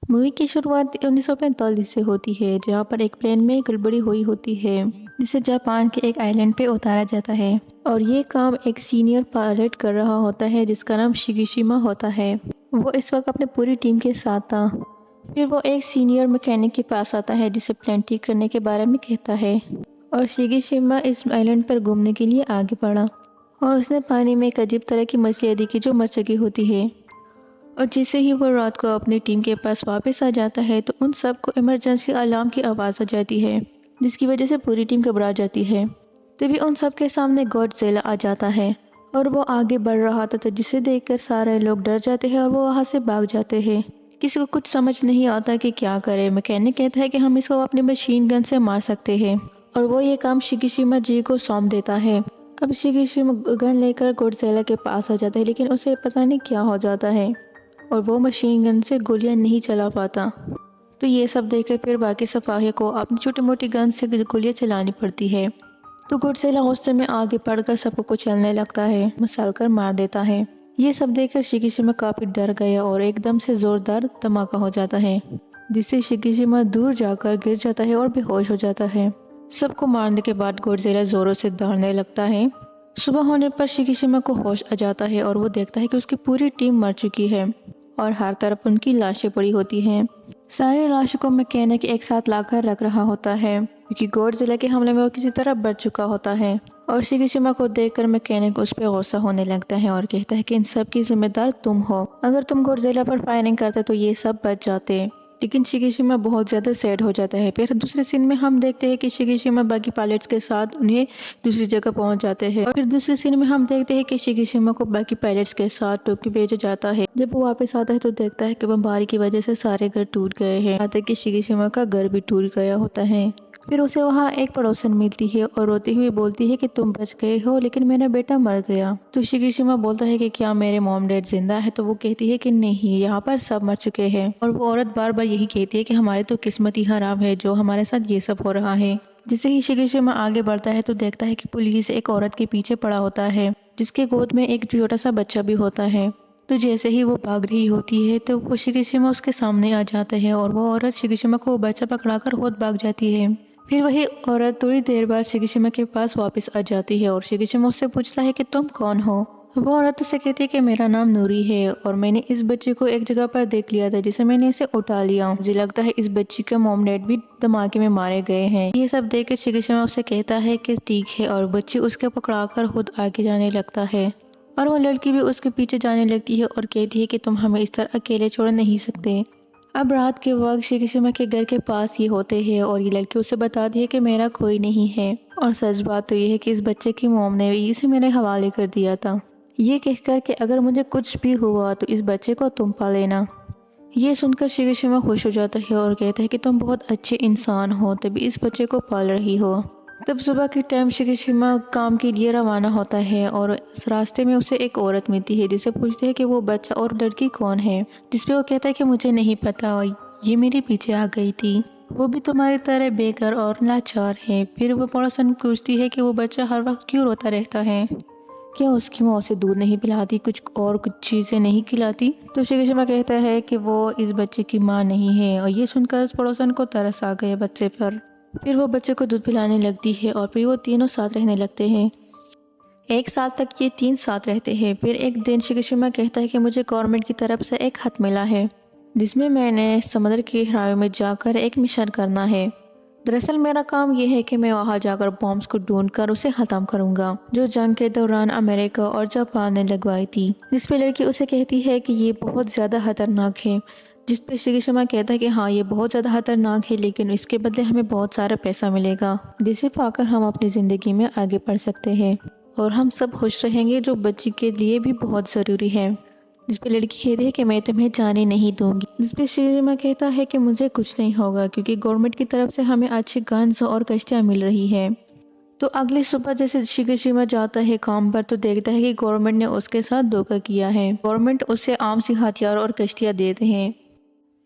Movie की शुरुआत 1945 से होती है, जहाँ पर एक प्लेन में गड़बड़ी हुई होती है, जिसे जापान के एक आइलैंड पे उतारा जाता है। और ये काम एक सीनियर पायलट कर रहा होता है, जिसका नाम शिगिशिमा होता है। वो इस वक्त अपने पूरी टीम के साथ था। फिर वो एक सीनियर मैकेनिक के पास आता है, जिसे प्लेन ठीक करने के बारे में कहता है। और शिगिशिमा इस आइलैंड पर घूमने के लिए आगे बढ़ा, और उसने पानी में एक अजीब तरह की मछलियाँ देखी जो मर चुकी होती है। और जैसे ही वो रात को अपनी टीम के पास वापस आ जाता है, तो उन सबको इमरजेंसी अलार्म की आवाज़ आ जाती है, जिसकी वजह से पूरी टीम घबरा जाती है। तभी उन सब के सामने गॉडजिला आ जाता है, और वो आगे बढ़ रहा था, तो जिसे देखकर सारे लोग डर जाते हैं और वो वहाँ से भाग जाते हैं। किसी को कुछ समझ नहीं आता कि क्या करे। मैकेनिक कहता है कि हम इसको अपनी मशीन गन से मार सकते हैं, और वो ये काम शिगिशिमा जी को सौंप देता है। अब शिगिशिमा गन लेकर गॉडजिला के पास आ जाता है, लेकिन उसे पता नहीं क्या हो जाता है, और वो मशीन गन से गोलियां नहीं चला पाता। तो ये सब देखकर फिर बाकी सिपाहियों को अपनी छोटी मोटी गन से गोलियां चलानी पड़ती है। तो गॉडजिला गुस्से में आगे बढ़कर सबको कुचलने लगता है, मसल कर मार देता है। ये सब देखकर शिगिशिमा काफी डर गया और एकदम से जोरदार धमाका हो जाता है, जिससे शिगिशिमा दूर जाकर गिर जाता है और बेहोश हो जाता है। सबको मारने के बाद गॉडजिला जोरों से दौड़ने लगता है। सुबह होने पर शिगिशिमा को होश आ जाता है, और वो देखता है कि उसकी पूरी टीम मर चुकी है और हर तरफ उनकी लाशें पड़ी होती हैं। सारी लाशों को मैकेनिक एक साथ लाकर रख रहा होता है, क्योंकि गॉडजिला के हमले में वो किसी तरह बच चुका होता है। और शिगिशिमा को देखकर मैकेनिक उस पर गुस्सा होने लगता है और कहता है कि इन सब की जिम्मेदार तुम हो। अगर तुम गॉडजिला पर फायरिंग करते तो ये सब बच जाते। लेकिन शिगिशिमा बहुत ज़्यादा सैड हो जाता है। फिर दूसरे सीन में हम देखते हैं कि शिगिशिमा बाकी पायलट्स के साथ उन्हें दूसरी जगह पहुंच जाते हैं, और फिर दूसरे सीन में हम देखते हैं कि शिगिशिमा को बाकी पायलट्स के साथ टोक्यो भेजा जाता है। जब वो वापस आता है तो देखता है कि बमबारी की वजह से सारे घर टूट गए हैं, यहाँ तक कि शिगिशिमा का घर भी टूट गया होता है। फिर उसे वहाँ एक पड़ोसन मिलती है और रोती हुई बोलती है कि तुम बच गए हो, लेकिन मेरा बेटा मर गया। तो शिगिशिमा बोलता है कि क्या मेरे मॉम डैड जिंदा है? तो वो कहती है कि नहीं, यहाँ पर सब मर चुके हैं। और वो औरत बार बार यही कहती है कि हमारी तो किस्मत ही खराब है जो हमारे साथ ये सब हो रहा है। जैसे ही शिगिशिमा आगे बढ़ता है तो देखता है कि पुलिस एक औरत के पीछे पड़ा होता है, जिसके गोद में एक छोटा सा बच्चा भी होता है। तो जैसे ही वो भाग रही होती है तो वो शिगिशिमा उसके सामने आ जाता है, और वो औरत शिगिशिमा को बच्चा पकड़ाकर खुद भाग जाती है। फिर वही औरत थोड़ी देर बाद शिगिशिमा के पास वापस आ जाती है, और शिगिशिमा उससे पूछता है कि तुम कौन हो? वो औरत उससे कहती है कि मेरा नाम नूरी है, और मैंने इस बच्चे को एक जगह पर देख लिया था, जिसे मैंने इसे उठा लिया। मुझे लगता है इस बच्ची के मॉम डैड भी धमाके में मारे गए हैं। ये सब देख कर शिगिशिमा उससे कहता है कि ठीक है, और बच्ची उसके पकड़ाकर खुद आगे जाने लगता है। और वो लड़की भी उसके पीछे जाने लगती है और कहती है कि तुम हमें इस तरह अकेले छोड़ नहीं सकते। अब रात के वक्त शिगिशिमा के घर के पास ये होते हैं, और ये लड़की उसे बताती है कि मेरा कोई नहीं है, और सच बात तो ये है कि इस बच्चे की मॉम ने इसे मेरे हवाले कर दिया था, ये कहकर कि अगर मुझे कुछ भी हुआ तो इस बच्चे को तुम पाल लेना। ये सुनकर शिगिशिमा खुश हो जाता है और कहता है कि तुम बहुत अच्छे इंसान हो, तभी इस बच्चे को पाल रही हो। तब सुबह के टाइम शिगिशिमा काम के लिए रवाना होता है, और इस रास्ते में उसे एक औरत मिलती है, जिसे पूछते हैं कि वो बच्चा और लड़की कौन है, जिसपे वो कहता है कि मुझे नहीं पता, ये मेरे पीछे आ गई थी। वो भी तुम्हारी तरह बेघर और लाचार है। फिर वो पड़ोसन पूछती है कि वो बच्चा हर वक्त क्यों रोता रहता है, क्या उसकी माँ उसे दूध नहीं पिलाती, कुछ चीज़ें नहीं खिलाती? तो शिगिशिमा कहता है कि वो इस बच्चे की माँ नहीं है, और ये सुनकर उस पड़ोसन को तरस आ गया बच्चे पर। फिर वो बच्चे को दूध पिलाने लगती है, और फिर वो तीनों साथ रहने लगते हैं। एक साल तक ये तीन साथ रहते हैं। फिर एक दिन शिगिशिमा कहता है कि मुझे गवर्नमेंट की तरफ से एक खत मिला है, जिसमें मैंने समुद्र की गहराइयों में जाकर एक मिशन करना है। दरअसल मेरा काम यह है कि मैं वहां जाकर बॉम्ब्स को ढूंढकर उसे खत्म करूंगा, जो जंग के दौरान अमेरिका और जापान ने लगवाई थी। जिस पे लड़की उसे कहती है कि ये बहुत ज़्यादा खतरनाक है, जिस पे शिगिशिमा कहता है कि हाँ, ये बहुत ज़्यादा खतरनाक है, लेकिन इसके बदले हमें बहुत सारा पैसा मिलेगा, जिसे पाकर हम अपनी ज़िंदगी में आगे बढ़ सकते हैं और हम सब खुश रहेंगे, जो बच्ची के लिए भी बहुत ज़रूरी है। जिस पे लड़की कहती है कि मैं तुम्हें जाने नहीं दूंगी। जिस पे शिगिशिमा कहता है कि मुझे कुछ नहीं होगा, क्योंकि गवर्नमेंट की तरफ से हमें अच्छे गन्स और कश्तियाँ मिल रही है। तो अगली सुबह जैसे शिगिशिमा जाता है काम पर, तो देखता है कि गवर्नमेंट ने उसके साथ धोखा किया है। गवर्नमेंट उसे आम सी हथियार और कश्तियाँ देते हैं।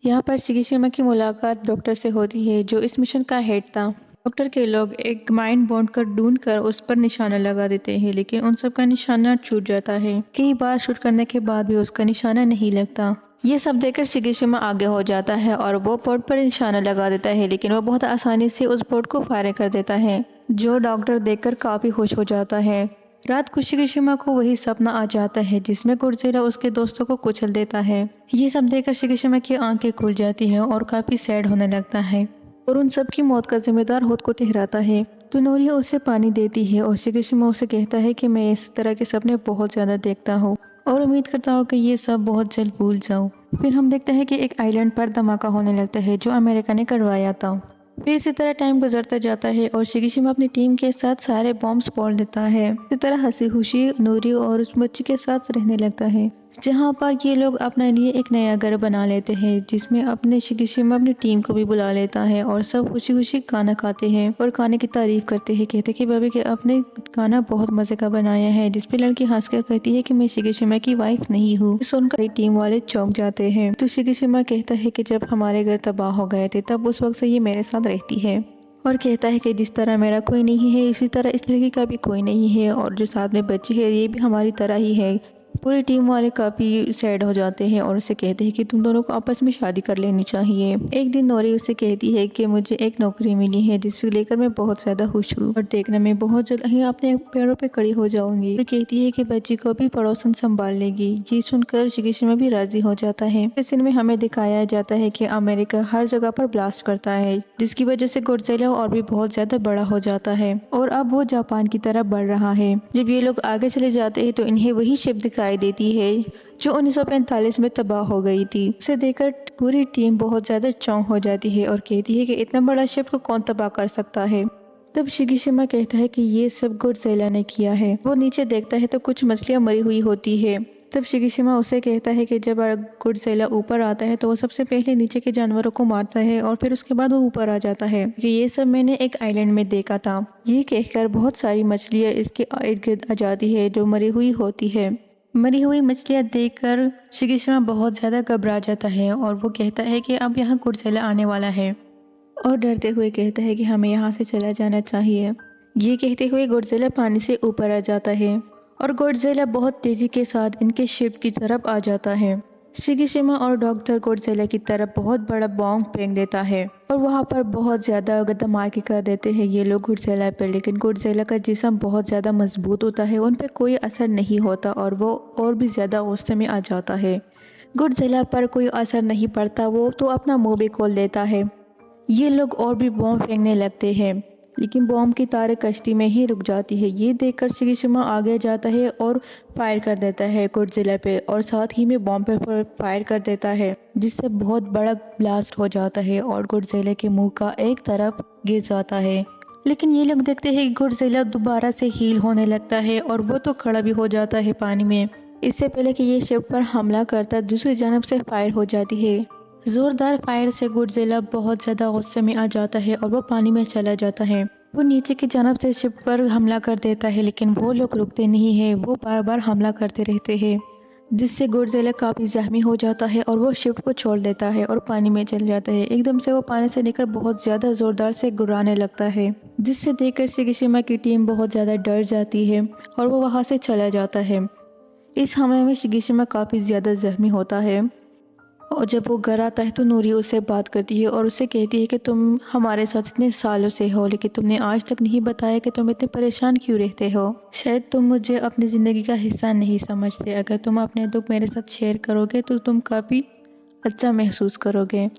यहाँ पर शिगिशिमा की मुलाकात डॉक्टर से होती है, जो इस मिशन का हेड था। डॉक्टर के लोग एक माइन बॉन्ड कर ढूंढ कर उस पर निशाना लगा देते हैं, लेकिन उन सब का निशाना छूट जाता है। कई बार शूट करने के बाद भी उसका निशाना नहीं लगता। ये सब देखकर शिगिशिमा आगे हो जाता है और वो बोर्ड पर निशाना लगा देता है, लेकिन वो बहुत आसानी से उस बोर्ड को फायर कर देता है, जो डॉक्टर देखकर काफी खुश हो जाता है। रात को शिगिशिमा को वही सपना आ जाता है जिसमें गोडज़िला उसके दोस्तों को कुचल देता है। ये सब देखकर शिगिशिमा की आंखें खुल जाती हैं और काफी सैड होने लगता है और उन सब की मौत का जिम्मेदार खुद को ठहराता है। तो नोरी उसे पानी देती है और शिगिशिमा उसे कहता है कि मैं इस तरह के सपने बहुत ज्यादा देखता हूँ और उम्मीद करता हूँ कि ये सब बहुत जल्द भूल जाऊँ। फिर हम देखते हैं कि एक आइलैंड पर धमाका होने लगता है जो अमेरिका ने करवाया था। फिर इसी तरह टाइम गुजरता जाता है और शिगिशिमा अपनी टीम के साथ सारे बॉम्ब्स फोड़ देता है। इसी तरह हंसी खुशी नूरी और उस बच्ची के साथ रहने लगता है, जहाँ पर ये लोग अपने लिए एक नया घर बना लेते हैं, जिसमें अपने शिगिशिमा अपनी टीम को भी बुला लेता है और सब खुशी खुशी खाना खाते हैं और खाने की तारीफ करते हैं। कहते हैं कि भाभी कि आपने खाना बहुत मजे का बनाया है, जिसपे लड़की हंसकर कहती है कि मैं शिगिशिमा की वाइफ नहीं हूँ। सुनकर टीम वाले चौंक जाते हैं। तो शिगिशिमा कहता है कि जब हमारे घर तबाह हो गए थे तब उस वक्त से ये मेरे साथ रहती है और कहता है कि जिस तरह मेरा कोई नहीं है इसी तरह इस लड़की का भी कोई नहीं है और जो साथ में बच्ची है ये भी हमारी तरह ही है। पूरी टीम वाले काफी सैड हो जाते हैं और उसे कहते हैं कि तुम दोनों को आपस में शादी कर लेनी चाहिए। एक दिन नोरी उसे कहती है कि मुझे एक नौकरी मिली है जिसे लेकर मैं बहुत ज्यादा खुश हूँ और देखना मैं बहुत जल्द ही अपने पैरों पे खड़ी हो जाऊंगी। और कहती है कि बच्ची को भी पड़ोसन संभाल लेगी। ये सुनकर शिगिशिमा भी राजी हो जाता है। इस सीन में हमें दिखाया जाता है कि अमेरिका हर जगह पर ब्लास्ट करता है, जिसकी वजह से गोडज़िला और भी बहुत ज्यादा बड़ा हो जाता है और अब वो जापान की तरफ बढ़ रहा है। जब ये लोग आगे चले जाते हैं तो इन्हें वही शिप दिखाई देती है जो 1945 में तबाह हो गई थी। उसे देखकर पूरी टीम बहुत ज्यादा चौंक हो जाती है और कहती है कि इतना बड़ा शिप को कौन तबाह कर सकता है। तब शिगिशिमा कहता है कि ये सब गोडज़िला ने किया है। वो नीचे देखता है तो कुछ मछलियां मरी हुई होती है। तब शिगिशिमा उसे कहता है कि जब गोडज़िला ऊपर आता है तो वो सबसे पहले नीचे के जानवरों को मारता है और फिर उसके बाद वो ऊपर आ जाता है कि ये सब मैंने एक आइलैंड में देखा था। ये कहकर बहुत सारी मछलियां इसके इर्द गिर्द आ जाती है जो मरी हुई होती है। मरी हुई मछलियां देखकर शिगिशिमा बहुत ज्यादा घबरा जाता है और वो कहता है कि अब यहाँ गोडज़िला आने वाला है और डरते हुए कहता है कि हमें यहाँ से चला जाना चाहिए। ये कहते हुए गोडज़िला पानी से ऊपर आ जाता है और गोडज़िला बहुत तेजी के साथ इनके शिप की तरफ आ जाता है। शिगिशिमा और डॉक्टर गोडज़िला की तरफ बहुत बड़ा बॉम्ब फेंक देता है और वहाँ पर बहुत ज्यादा धमाके कर देते हैं ये लोग गोडज़िला पर, लेकिन गोडज़िला का जिस्म बहुत ज्यादा मजबूत होता है, उन पर कोई असर नहीं होता और वो और भी ज्यादा गुस्से में आ जाता है। गोडज़िला पर कोई असर नहीं पड़ता, वो तो अपना मुंह भी खोल देता है। ये लोग और भी बॉम्ब फेंकने लगते हैं, लेकिन बॉम्ब की तारें कश्ती में ही रुक जाती है। ये देखकर शिगिशिमा आगे जाता है और फायर कर देता है गोडज़िला पे और साथ ही में बॉम्ब पे फायर कर देता है, जिससे बहुत बड़ा ब्लास्ट हो जाता है और गोडज़िला के मुंह का एक तरफ गिर जाता है। लेकिन ये लोग देखते हैं कि गोडज़िला दोबारा से हील होने लगता है और वो तो खड़ा भी हो जाता है पानी में। इससे पहले कि ये शिप पर हमला करता दूसरी जानब से फायर हो जाती है। जोरदार फायर से गोडज़िला बहुत ज्यादा गुस्से में आ जाता है और वो पानी में चला जाता है। वो नीचे की जानब से शिप पर हमला कर देता है, लेकिन वो लोग रुकते नहीं है, वो बार बार हमला करते रहते हैं, जिससे गोडज़िला काफी जख्मी हो जाता है और वो शिप को छोड़ देता है और पानी में चल जाता है। एकदम से वो पानी से निकल बहुत ज्यादा जोरदार से गुर्राने लगता है, जिससे देखकर शिगिशिमा की टीम बहुत ज्यादा डर जाती है और वो वहां से चला जाता है। इस हमले में शिगिशिमा काफी ज्यादा जख्मी होता है और जब वो घर आता है तो नूरी उससे बात करती है और उससे कहती है कि तुम हमारे साथ इतने सालों से हो, लेकिन तुमने आज तक नहीं बताया कि तुम इतने परेशान क्यों रहते हो। शायद तुम मुझे अपनी ज़िंदगी का हिस्सा नहीं समझते। अगर तुम अपने दुख मेरे साथ शेयर करोगे तो तुम काफ़ी अच्छा महसूस करोगे।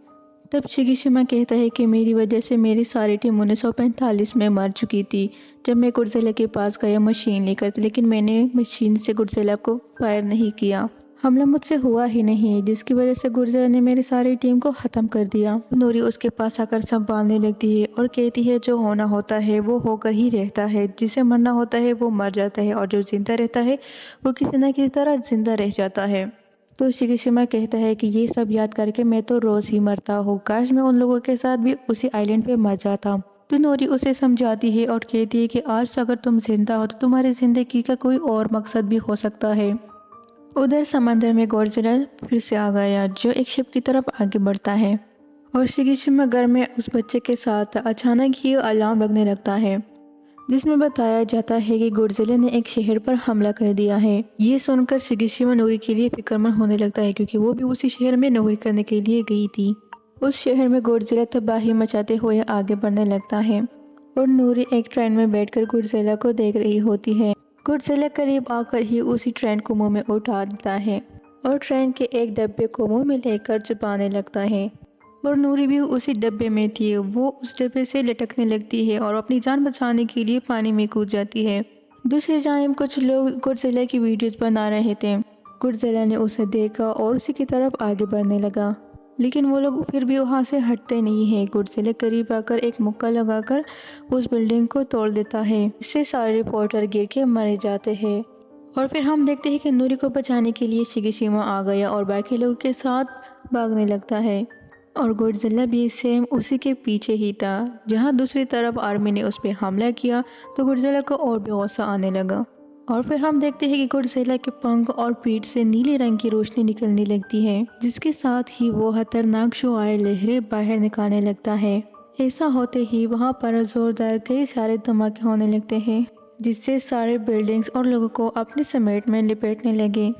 तब शिगिशिमा कहता है कि मेरी वजह से मेरी सारी टीम 1945 में मर चुकी थी जब मैं गोडज़िला के पास गया मशीन लेकर, लेकिन मैंने मशीन से गोडज़िला को फायर नहीं किया। हमला मुझसे हुआ ही नहीं, जिसकी वजह से गोडज़िला ने मेरी सारी टीम को ख़त्म कर दिया। नूरी उसके पास आकर संभालने लगती है और कहती है जो होना होता है वो होकर ही रहता है, जिसे मरना होता है वो मर जाता है और जो जिंदा रहता है वो किसी न किसी तरह जिंदा रह जाता है। तो शिगिशिमा कहता है कि ये सब याद करके मैं तो रोज़ ही मरता हूँ, काश मैं उन लोगों के साथ भी उसी आइलैंड पे मर जाता। तो नूरी उसे समझाती है और कहती है कि आज अगर तुम जिंदा हो तो तुम्हारी ज़िंदगी का कोई और मकसद भी हो सकता है। उधर समंदर में गोडज़िला फिर से आ गया जो एक शिप की तरफ आगे बढ़ता है और शिगिशिमा घर में उस बच्चे के साथ अचानक ही अलार्म लगने लगता है। जिसमें बताया जाता है कि गॉडजिला ने एक शहर पर हमला कर दिया है। ये सुनकर शिगिशिमा नोरी के लिए फिक्रमंद होने लगता है क्योंकि वो भी उसी शहर में नौकरी करने के लिए गई थी। उस शहर में गॉडजिला तबाही मचाते हुए आगे बढ़ने लगता है और नूरी एक ट्रेन में बैठकर गॉडजिला को देख रही होती है। गॉडजिला करीब आकर ही उसी ट्रेन को मुंह में उठा देता है और ट्रेन के एक डब्बे को मुंह में लेकर चबाने लगता है और नूरी भी उसी डब्बे में थी। वो उस डब्बे से लटकने लगती है और अपनी जान बचाने के लिए पानी में कूद जाती है। दूसरी जानिब कुछ लोग गॉडजिला की वीडियोस बना रहे थे। गॉडजिला ने उसे देखा और उसी की तरफ आगे बढ़ने लगा, लेकिन वो लोग फिर भी वहाँ से हटते नहीं है। गॉडजिला करीब आकर एक मुक्का लगाकर उस बिल्डिंग को तोड़ देता है, इससे सारे रिपोर्टर गिर के मरे जाते हैं। और फिर हम देखते हैं कि नूरी को बचाने के लिए शिगिशिमा आ गया और बाकी लोगों के साथ भागने लगता है और गॉडजिला भी सेम उसी के पीछे ही था। जहाँ दूसरी तरफ आर्मी ने उस पर हमला किया तो गॉडजिला को और भी गुस्सा आने लगा और फिर हम देखते हैं कि गॉडजिला के पंख और पीठ से नीले रंग की रोशनी निकलने लगती है, जिसके साथ ही वो खतरनाक शुआएं लहरें बाहर निकालने लगता है। ऐसा होते ही वहाँ पर जोरदार कई सारे धमाके होने लगते हैं, जिससे सारे बिल्डिंग्स और लोगों को अपने समेट में लपेटने लगे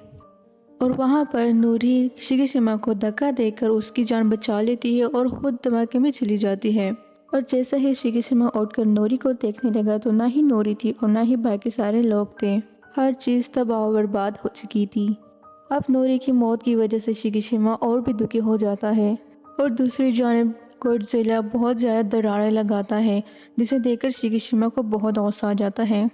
और वहाँ पर नूरी शिगिशिमा को धक्का देकर उसकी जान बचा लेती है और खुद धमाके में चली जाती है। और जैसा ही शिगिशिमा उठकर नूरी को देखने लगा तो ना ही नूरी थी और ना ही बाकी सारे लोग थे। हर चीज़ तबाह बर्बाद हो चुकी थी। अब नूरी की मौत की वजह से शिगिशिमा और भी दुखी हो जाता है और दूसरी जानिब गॉडजिला बहुत ज़्यादा दरारें लगाता है, जिसे देखकर शिगिशिमा को बहुत गुस्सा आ जाता है।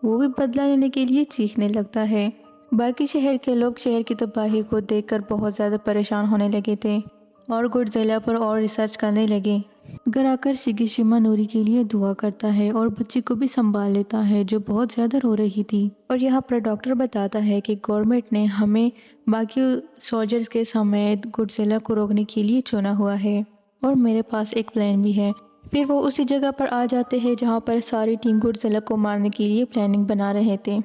वो भी बदला लेने के लिए चीखने लगता है। बाकी शहर के लोग शहर की तबाही को देखकर बहुत ज़्यादा परेशान होने लगे थे और गॉडजिला पर और रिसर्च करने लगे। घर आकर शिगिशिमा नूरी के लिए दुआ करता है और बच्ची को भी संभाल लेता है जो बहुत ज़्यादा रो रही थी। और यहाँ पर डॉक्टर बताता है कि गवर्नमेंट ने हमें बाकी सोल्जर्स के समेत गॉडजिला को रोकने के लिए चुना हुआ है और मेरे पास एक प्लान भी है। फिर वो उसी जगह पर आ जाते हैं जहाँ पर सारी टीम गॉडजिला को मारने के लिए प्लानिंग बना रहे थे।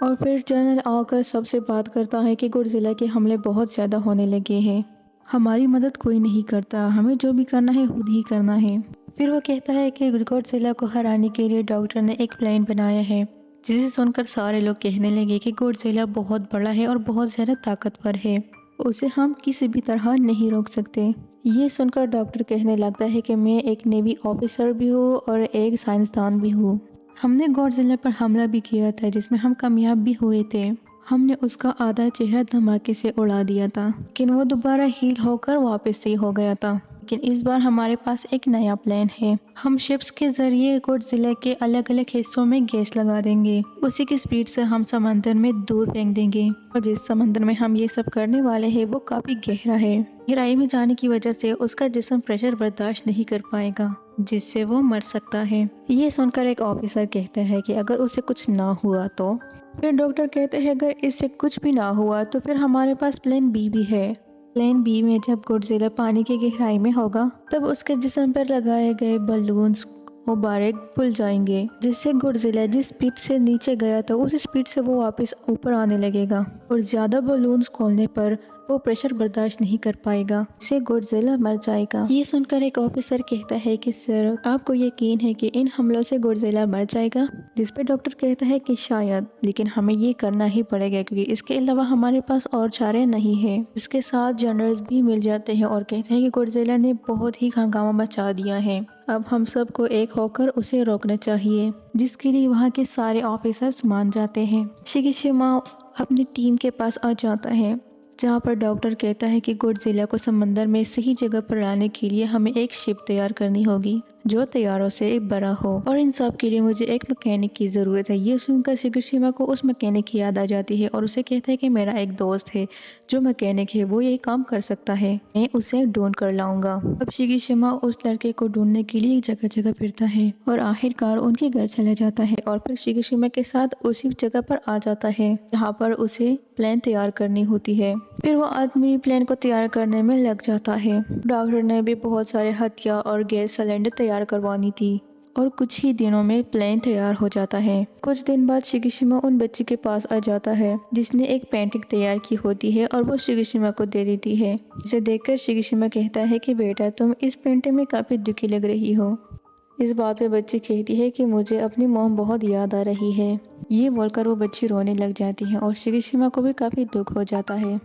और फिर जनरल आकर सबसे बात करता है कि गॉडजिला के हमले बहुत ज़्यादा होने लगे हैं, हमारी मदद कोई नहीं करता, हमें जो भी करना है खुद ही करना है। फिर वो कहता है कि गॉडजिला को हराने के लिए डॉक्टर ने एक प्लान बनाया है, जिसे सुनकर सारे लोग कहने लगे कि गॉडजिला बहुत बड़ा है और बहुत ज़्यादा ताकतवर है, उसे हम किसी भी तरह नहीं रोक सकते। ये सुनकर डॉक्टर कहने लगता है कि मैं एक नेवी ऑफिसर भी हूँ और एक साइंसदान भी हूँ। हमने गॉडजिला पर हमला भी किया था जिसमें हम कामयाब भी हुए थे। हमने उसका आधा चेहरा धमाके से उड़ा दिया था, लेकिन वो दोबारा हील होकर वापस से हो गया था। लेकिन इस बार हमारे पास एक नया प्लान है। हम शिप्स के जरिए गॉडजिला के अलग अलग हिस्सों में गैस लगा देंगे, उसी की स्पीड से हम समंदर में दूर फेंक देंगे और जिस समंदर में हम ये सब करने वाले हैं वो काफी गहरा है। गहराई में जाने की वजह से उसका जिस्म प्रेशर बर्दाश्त नहीं कर पाएगा, जिससे वो मर सकता है। ये सुनकर एक ऑफिसर कहता है कि अगर उसे कुछ ना हुआ तो। फिर डॉक्टर कहते हैं अगर इससे कुछ भी ना हुआ तो फिर हमारे पास प्लान बी भी है। प्लान बी में जब गॉडजिला पानी की गहराई में होगा तब उसके जिस्म पर लगाए गए बलून्स गुब्बारे खुल जाएंगे, जिससे गॉडजिला जिस स्पीड से नीचे गया था उस स्पीड से वो वापस ऊपर आने लगेगा और ज्यादा बलून्स खोलने पर वो प्रेशर बर्दाश्त नहीं कर पाएगा, इससे गॉडजिला मर जाएगा। ये सुनकर एक ऑफिसर कहता है कि सर आपको यकीन है कि इन हमलों से गॉडजिला मर जाएगा? जिस पे डॉक्टर कहता है कि शायद, लेकिन हमें ये करना ही पड़ेगा क्योंकि इसके अलावा हमारे पास और चारे नहीं है। इसके साथ जनरल्स भी मिल जाते हैं और कहते हैं कि गॉडजिला ने बहुत ही हंगामा मचा दिया है, अब हम सबको एक होकर उसे रोकना चाहिए, जिसके लिए वहाँ के सारे ऑफिसर्स मान जाते हैं। शिगिशिमा अपनी टीम के पास आ जाता है जहाँ पर डॉक्टर कहता है कि गॉडजिला को समंदर में सही जगह पर लाने के लिए हमें एक शिप तैयार करनी होगी जो तैयारों से बड़ा हो और इन सब के लिए मुझे एक मैकेनिक की ज़रूरत है। ये सुनकर शिगिशिमा को उस मैकेनिक की याद आ जाती है और उसे कहता है कि मेरा एक दोस्त है जो मैकेनिक है, वो यही काम कर सकता है, मैं उसे ढूंढ कर लाऊंगा। अब शिगिशिमा उस लड़के को ढूंढने के लिए जगह जगह फिरता है और आखिरकार उनके घर चला जाता है और फिर शिगिशिमा के साथ उसी जगह पर आ जाता है जहाँ पर उसे प्लान तैयार करनी होती है। फिर वो आदमी प्लान को तैयार करने में लग जाता है। डॉक्टर ने भी बहुत सारे हथियार और गैस सिलेंडर तैयार करवानी थी और कुछ ही दिनों में प्लान तैयार हो जाता है। कुछ दिन बाद शिगिशिमा उन बच्ची के पास आ जाता है जिसने एक पेंटिंग तैयार की होती है और वो शिगिशिमा को दे देती है। इसे देखकर शिगिशिमा कहता है कि बेटा तुम इस पेंटिंग में काफी दुखी लग रही हो, इस बात पे बच्ची कहती है कि मुझे अपनी मॉम बहुत याद आ रही है। ये बोलकर वो बच्ची रोने लग जाती है और शिगिशिमा को भी काफ़ी दुख हो जाता है।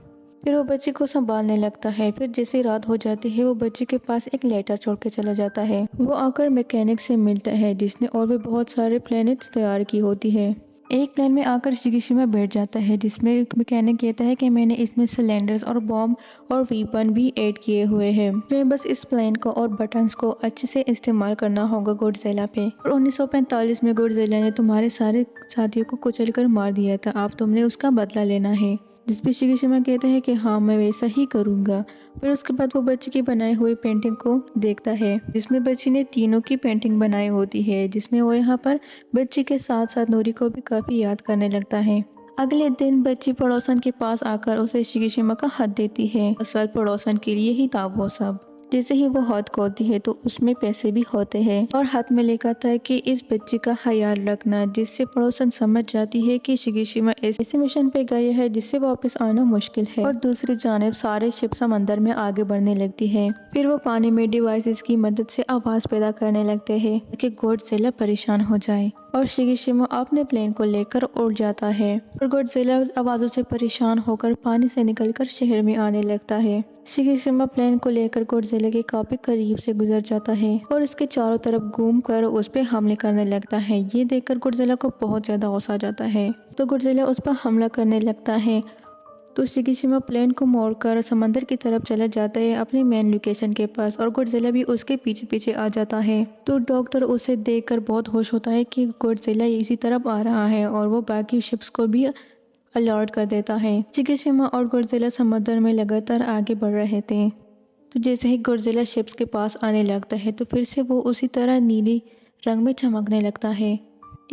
फिर वो बच्ची को संभालने लगता है। फिर जैसे रात हो जाती है वो बच्ची के पास एक लेटर छोड़ के चला जाता है। वो आकर मैकेनिक से मिलता है जिसने और भी बहुत सारे प्लैनेट्स तैयार की होती है। एक प्लेन में आकर शिगिशिमा बैठ जाता है जिसमें मैकेनिक कहता है कि मैंने इसमें सिलेंडर्स और बॉम्ब और वीपन भी ऐड किए हुए हैं। मैं बस इस प्लेन को और बटन्स को अच्छे से इस्तेमाल करना होगा गॉडजिला पे। और 1945 में गॉडजिला ने तुम्हारे सारे साथियों को कुचल कर मार दिया था, अब तुमने उसका बदला लेना है। जिस पे शिगिशिमा कहते हैं कि हाँ मैं वैसा ही करूँगा। फिर उसके बाद वो बच्ची की बनाई हुई पेंटिंग को देखता है जिसमें बच्ची ने तीनों की पेंटिंग बनाई होती है, जिसमें वो यहाँ पर बच्ची के साथ साथ नूरी को भी काफ़ी याद करने लगता है। अगले दिन बच्ची पड़ोसन के पास आकर उसे शिगिशिमा का हाथ देती है। असल पड़ोसन के लिए ही था वो सब। जैसे ही वो हाथ खोलती है तो उसमें पैसे भी होते हैं और हाथ में लिखा था कि इस बच्ची का ख्याल रखना, जिससे पड़ोसन समझ जाती है कि शिगिशिमा ऐसे मिशन पे गए हैं जिससे वापस आना मुश्किल है। और दूसरी जानिब सारे शिप समंदर में आगे बढ़ने लगती है। फिर वो पानी में डिवाइसेस की मदद से आवाज पैदा करने लगते हैं ताकि गॉडजिला परेशान हो जाए और शिगिशिमा अपने प्लेन को लेकर उड़ जाता है। और गॉडजिला आवाजों से परेशान होकर पानी से निकलकर शहर में आने लगता है। शिगिशिमा प्लेन को लेकर गॉडजिला के काफी करीब से गुजर जाता है और इसके चारों तरफ घूमकर उस पर हमले करने लगता है। ये देखकर गॉडजिला को बहुत ज्यादा गुस्सा आ जाता है तो गॉडजिला उस पर हमला करने लगता है। तो शिगिशिमा प्लेन को मोड़कर समंदर की तरफ चला जाता है अपनी मेन लोकेशन के पास और गॉडजिला भी उसके पीछे पीछे आ जाता है। तो डॉक्टर उसे देखकर बहुत खुश होता है कि गॉडजिला इसी तरफ आ रहा है और वो बाकी शिप्स को भी अलर्ट कर देता है। शिगिशिमा और गॉडजिला समुद्र में लगातार आगे बढ़ रहे थे। तो जैसे ही गॉडजिला शिप्स के पास आने लगता है तो फिर से वो उसी तरह नीली रंग में चमकने लगता है।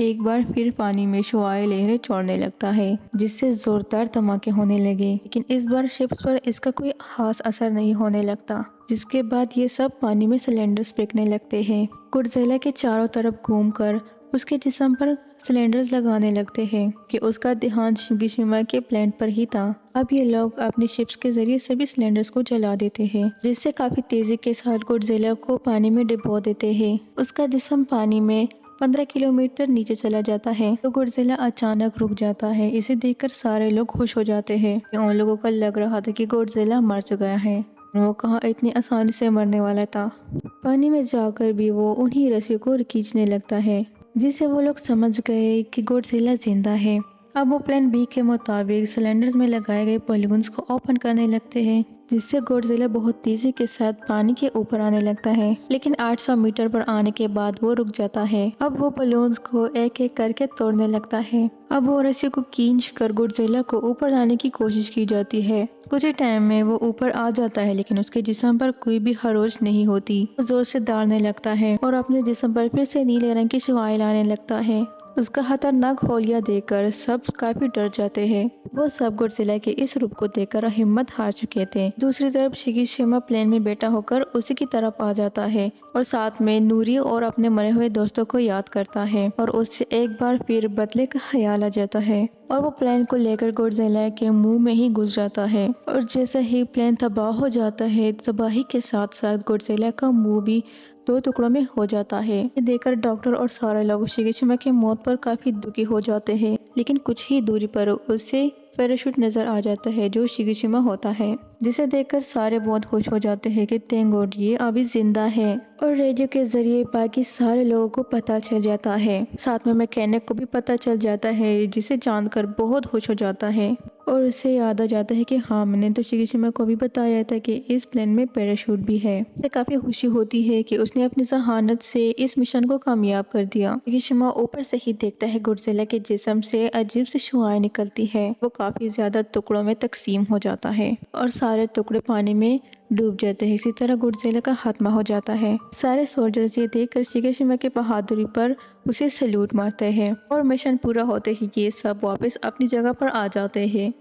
एक बार फिर पानी में शुआएं लहरें छोड़ने लगता है जिससे जोरदार धमाके होने लगे, लेकिन इस बार शिप्स पर इसका कोई खास असर नहीं होने लगता। जिसके बाद ये सब पानी में सिलेंडर्स फेंकने लगते हैं। गॉडजिला के चारों तरफ घूमकर उसके जिस्म पर सिलेंडर्स लगाने लगते हैं कि उसका ध्यान शिगिशिमा के प्लेन पर ही था। अब ये लोग अपने शिप्स के जरिए सभी सिलेंडर्स को जला देते हैं जिससे काफी तेजी के साथ गॉडजिला को पानी में डुबो देते हैं। उसका जिस्म पानी में 15 किलोमीटर नीचे चला जाता है तो गॉडजिला अचानक रुक जाता है। इसे देखकर सारे लोग खुश हो जाते हैं। उन लोगों को लग रहा था कि गॉडजिला मर चुका है, वो कहाँ इतनी आसानी से मरने वाला था। पानी में जाकर भी वो उन्हीं रस्सियों को खींचने लगता है जिससे वो लोग समझ गए कि गॉडजिला जिंदा है। अब वो प्लान बी के मुताबिक सिलेंडर्स में लगाए गए बलून्स को ओपन करने लगते हैं जिससे गॉडजिला बहुत तेजी के साथ पानी के ऊपर आने लगता है, लेकिन 800 मीटर पर आने के बाद वो रुक जाता है। अब वो बलून्स को एक एक करके तोड़ने लगता है। अब वो रस्सी को खींच कर गॉडजिला को ऊपर लाने की कोशिश की जाती है। कुछ ही टाइम में वो ऊपर आ जाता है लेकिन उसके जिस्म पर कोई भी खरोच नहीं होती। वो जोर से दौड़ने लगता है और अपने जिस्म पर फिर से नीले रंग की शुआएं लाने लगता है। उसका खतरनाक होलिया देखकर सब काफी डर जाते हैं। वो सब गॉडजिला के इस रूप को देखकर हिम्मत हार चुके थे। दूसरी तरफ शिगिशिमा प्लेन में बैठा होकर उसी की तरफ आ जाता है और साथ में नूरी और अपने मरे हुए दोस्तों को याद करता है और उससे एक बार फिर बदले का ख्याल आ जाता है और वो प्लेन को लेकर गॉडजिला के मुंह में ही घुस जाता है। और जैसे ही प्लेन तबाह हो जाता है, तबाही के साथ साथ गॉडजिला का मुंह भी 2 टुकड़ों में हो जाता है। ये देखकर डॉक्टर और सारे लोग शिगिशिमा की मौत पर काफी दुखी हो जाते हैं, लेकिन कुछ ही दूरी पर उसे पैराशूट नजर आ जाता है जो शिगिशिमा होता है, जिसे देखकर सारे बहुत खुश हो जाते हैं कि थैंक गॉड ये अभी जिंदा है। और रेडियो के जरिए बाकी सारे लोगों को पता चल जाता है, साथ में मैकेनिक को भी पता चल जाता है, जिसे जानकर बहुत खुश हो जाता है और उसे याद आ जाता है कि हाँ मैंने तो शिगिशिमा को भी बताया था कि इस प्लेन में पैराशूट भी है। उसे काफी खुशी होती है कि उसने अपनी जहानत से इस मिशन को कामयाब कर दिया। शिगिशिमा ऊपर से ही देखता है गॉडजिला के जिस्म से अजीब सी शुआएं निकलती है। वो काफी ज्यादा टुकड़ों में तकसीम हो जाता है और सारे टुकड़े पानी में डूब जाते हैं। इसी तरह गॉडजिला का खात्मा हो जाता है। सारे सोल्जर्स ये देखकर शिगिशिमा की बहादुरी पर उसे सैल्यूट मारते हैं और मिशन पूरा होते ही ये सब वापस अपनी जगह पर आ जाते हैं।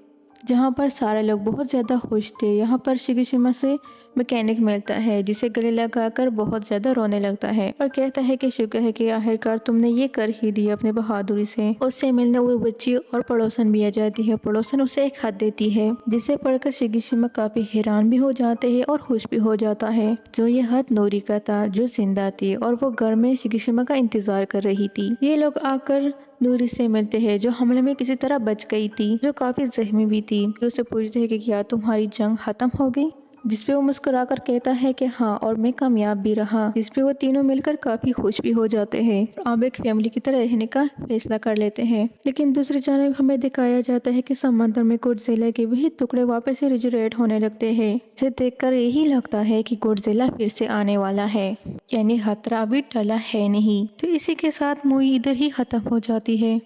जहाँ पर सारे लोग बहुत ज़्यादा खुश थे। यहाँ पर शिकीशिमा से मैकेनिक मिलता है जिसे गले लगाकर बहुत ज़्यादा रोने लगता है और कहता है कि शुक्र है कि आखिरकार तुमने ये कर ही दिया अपनी बहादुरी से। उससे मिलने वो बच्ची और पड़ोसन भी आ जाती है। पड़ोसन उसे एक खत देती है जिसे पढ़कर शिकीशिमा काफी हैरान भी हो जाते हैं और खुश भी हो जाता है। जो ये खत नोरी का था जो जिंदा थी और वो घर में शिकीशिमा का इंतजार कर रही थी। ये लोग आकर नूरी से मिलते हैं जो हमले में किसी तरह बच गई थी, जो काफी जख्मी भी थी। उसे पूछते हैं कि क्या तुम्हारी जंग खत्म हो गई, जिसपे वो मुस्कुराकर कहता है कि हाँ और मैं कामयाब भी रहा। जिसपे वो तीनों मिलकर काफी खुश भी हो जाते हैं। अब एक फैमिली की तरह रहने का फैसला कर लेते हैं। लेकिन दूसरी जानब हमें दिखाया जाता है कि समंदर में गॉडजिला के वही टुकड़े वापस से रिजरेट होने लगते हैं। इसे देखकर यही लगता है कि गॉडजिला फिर से आने वाला है, यानी खतरा अभी टला है नहीं। तो इसी के साथ मूवी इधर ही खत्म हो जाती है।